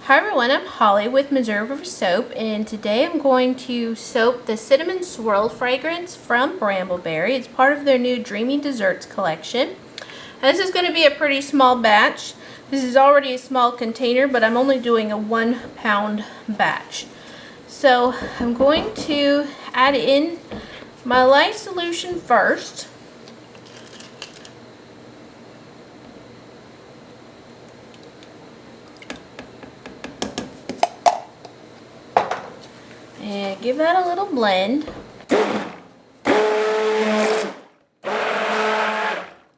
Hi everyone, I'm Holly with Missouri River Soap, and today I'm going to soap the Cinnamon Swirl fragrance from Brambleberry. It's part of their new Dreamy Desserts collection. And this is going to be a pretty small batch. This is already a small container, but I'm only doing a 1 pound batch. So I'm going to add in my lye solution first. And give that a little blend.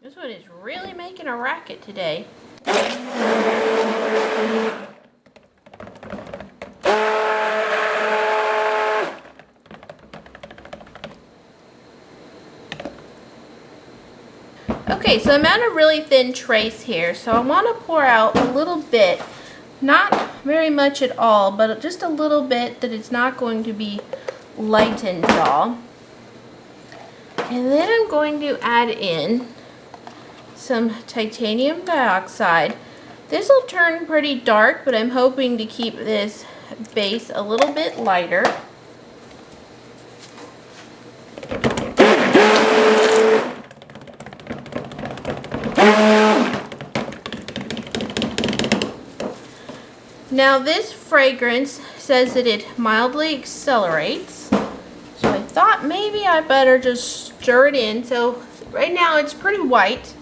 This one is really making a racket today. Okay, so I'm at a really thin trace here, so I want to pour out a little bit. Not very much at all, but just a little bit that it's not going to be lightened at all. And then I'm going to add in some titanium dioxide. This will turn pretty dark, but I'm hoping to keep this base a little bit lighter. Now this fragrance says that it mildly accelerates, so I thought maybe I better just stir it in. So right now it's pretty white,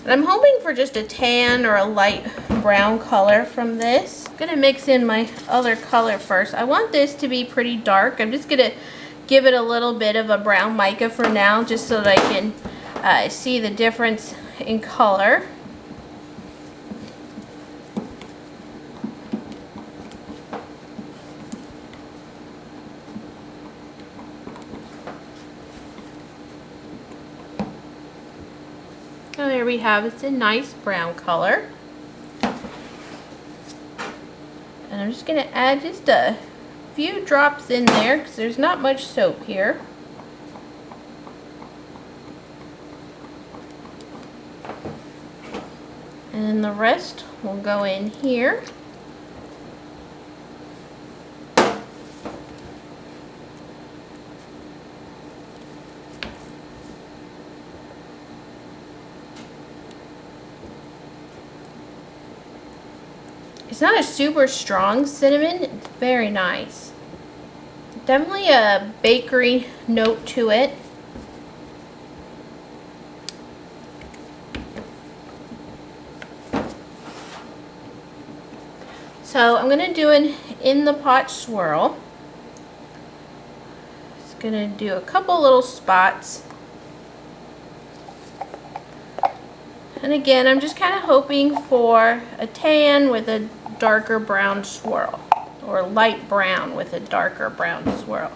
and I'm hoping for just a tan or a light brown color from this. I'm gonna mix in my other color first. I want this to be pretty dark. I'm just gonna give it a little bit of a brown mica for now, just so that I can see the difference in color. So there we have it. It's a nice brown color. And I'm just going to add just a few drops in there because there's not much soap here. And then the rest will go in here. It's not a super strong cinnamon. It's very nice. Definitely a bakery note to it. So I'm going to do an in the pot swirl. Just going to do a couple little spots. And again, I'm just kind of hoping for a tan with a darker brown swirl, or light brown with a darker brown swirl.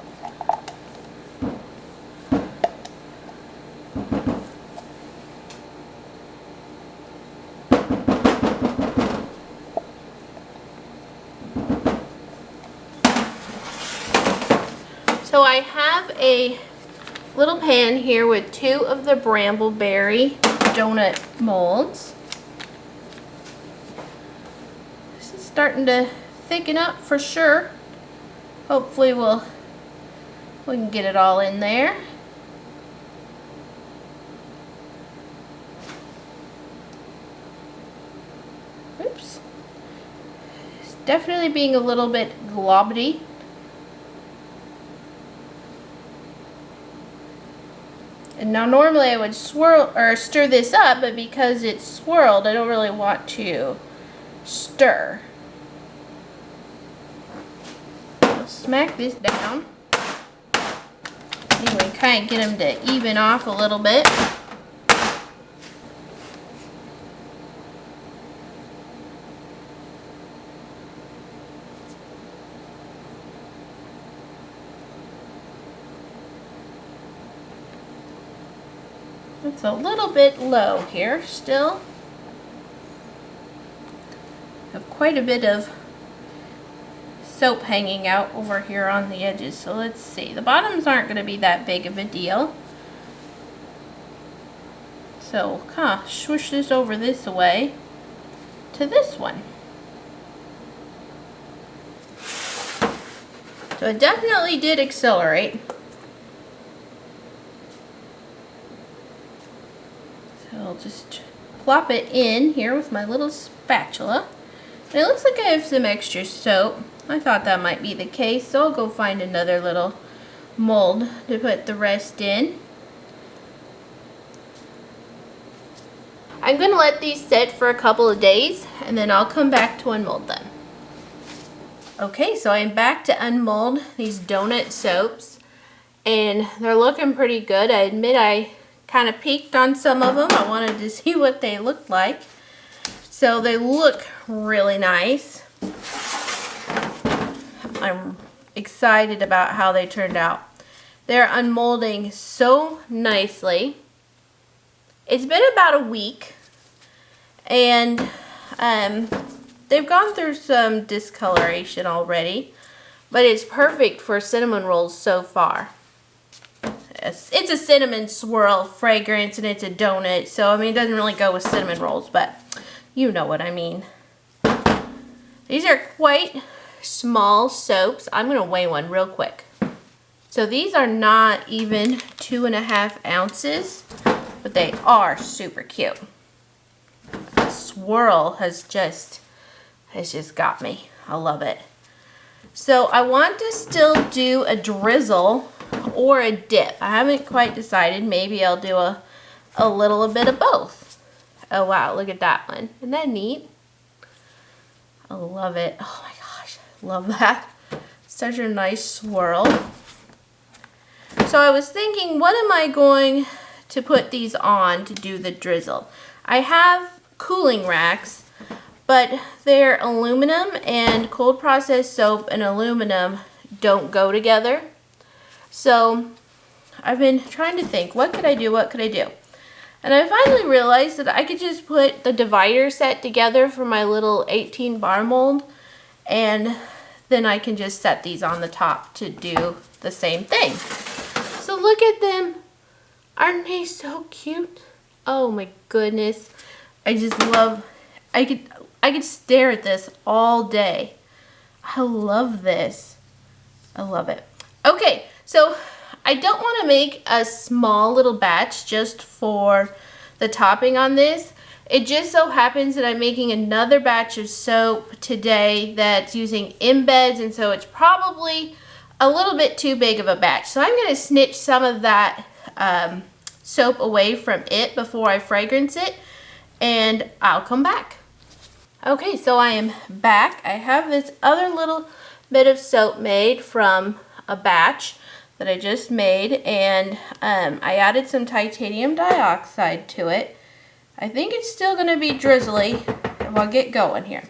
So I have a little pan here with 2 of the Brambleberry donut molds. This is starting to thicken up for sure. Hopefully we can get it all in there. Oops. It's definitely being a little bit globby. And now normally I would swirl or stir this up, but because it's swirled, I don't really want to stir. I'll smack this down. Anyway, kind of get them to even off a little bit. It's a little bit low here still. Have quite a bit of soap hanging out over here on the edges, so let's see. The bottoms aren't going to be that big of a deal. So kind of swoosh this over this way to this one. So it definitely did accelerate. So I'll just plop it in here with my little spatula. And it looks like I have some extra soap. I thought that might be the case, so I'll go find another little mold to put the rest in. I'm going to let these sit for a couple of days and then I'll come back to unmold them. Okay, so I'm back to unmold these donut soaps and they're looking pretty good. I admit I kind of peeked on some of them. I wanted to see what they looked like. So they look really nice. I'm excited about how they turned out. They're unmolding so nicely. It's been about a week and they've gone through some discoloration already, but it's perfect for cinnamon rolls so far. It's a cinnamon swirl fragrance and it's a donut, so I mean it doesn't really go with cinnamon rolls, but you know what I mean. These are quite small soaps. I'm going to weigh one real quick. So these are not even 2.5 ounces, but they are super cute. The swirl has just got me. I love it. So I want to still do a drizzle or a dip. I haven't quite decided. Maybe I'll do a little bit of both. Oh wow, look at that one. Isn't that neat? I love it. Oh my gosh, I love that. Such a nice swirl. So I was thinking, what am I going to put these on to do the drizzle? I have cooling racks, but they're aluminum, and cold processed soap and aluminum don't go together. So I've been trying to think, what could I do? What could I do? And I finally realized that I could just put the divider set together for my little 18 bar mold, and then I can just set these on the top to do the same thing. So look at them. Aren't they so cute? Oh my goodness. I just love, I could stare at this all day. I love this. I love it. Okay, so I don't want to make a small little batch just for the topping on this. It just so happens that I'm making another batch of soap today that's using embeds, and so it's probably a little bit too big of a batch. So I'm going to snitch some of that soap away from it before I fragrance it, and I'll come back. Okay, so I am back. I have this other little bit of soap made from a batch that I just made, and I added some titanium dioxide to it. I think it's still going to be drizzly, and we'll get going here.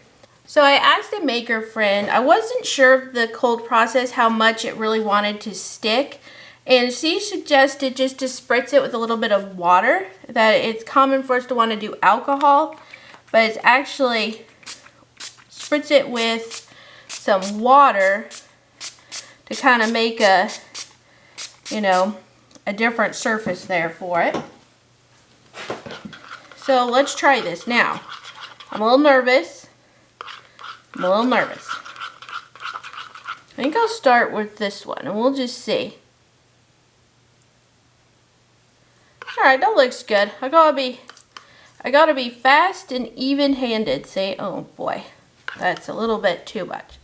So I asked a maker friend, I wasn't sure of the cold process how much it really wanted to stick, and she suggested just to spritz it with a little bit of water. That it's common for us to want to do alcohol, but it's actually spritz it with some water to kind of make a, you know, a different surface there for it. So let's try this now. I'm a little nervous. I think I'll start with this one and we'll just see. Alright, that looks good. I gotta be fast and even-handed. See? Oh boy. That's a little bit too much.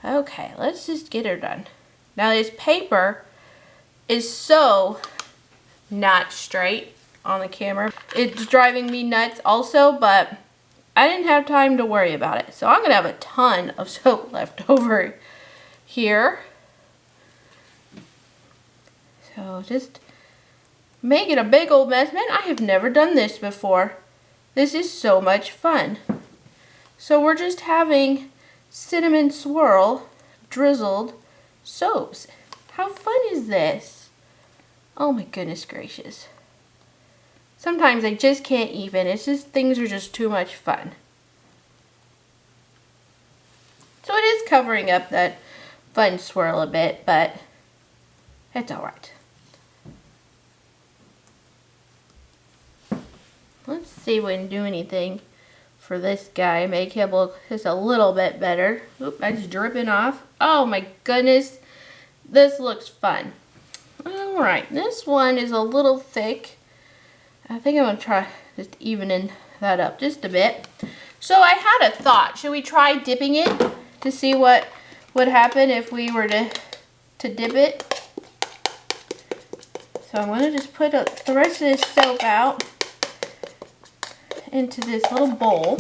Okay, let's just get her done. Now this paper is so not straight on the camera. It's driving me nuts also, but I didn't have time to worry about it. So I'm going to have a ton of soap left over here. So just make it a big old mess. Man, I have never done this before. This is so much fun. So we're just having cinnamon swirl drizzled soaps. How fun is this? Oh my goodness gracious. Sometimes I just can't even. It's just, things are just too much fun. So it is covering up that fun swirl a bit, but it's alright. Let's see if we can do anything for this guy. Make him look just a little bit better. Oop, that's dripping off. Oh my goodness. this looks fun. All right, this one is a little thick. I think I'm gonna try just evening that up just a bit. So I had a thought. Should we try dipping it to see what would happen if we were to dip it? So I'm gonna just put the rest of this soap out into this little bowl.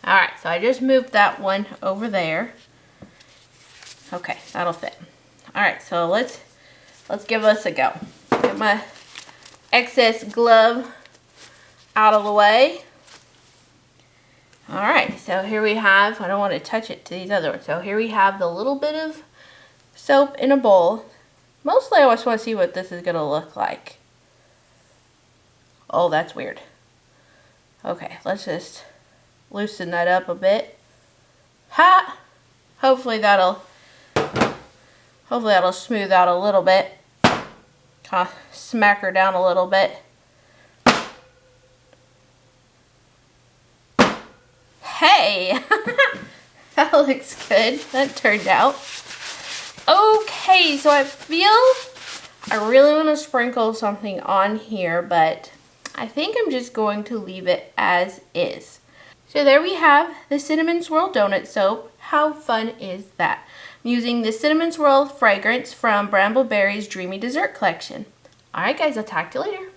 Alright, so I just moved that one over there. Okay, that'll fit. Alright, so let's give us a go. Get my excess glove out of the way. Alright, so here we have, I don't want to touch it to these other ones. So here we have the little bit of soap in a bowl. Mostly I just want to see what this is going to look like. Oh, that's weird. Okay, let's just loosen that up a bit. Ha! Hopefully that'll smooth out a little bit. Kind of smack her down a little bit. Hey! That looks good. That turned out. Okay, so I feel I really want to sprinkle something on here, but I think I'm just going to leave it as is. So there we have the Cinnamon Swirl Donut Soap. How fun is that? I'm using the Cinnamon Swirl fragrance from Brambleberry's Dreamy Dessert Collection. Alright guys, I'll talk to you later.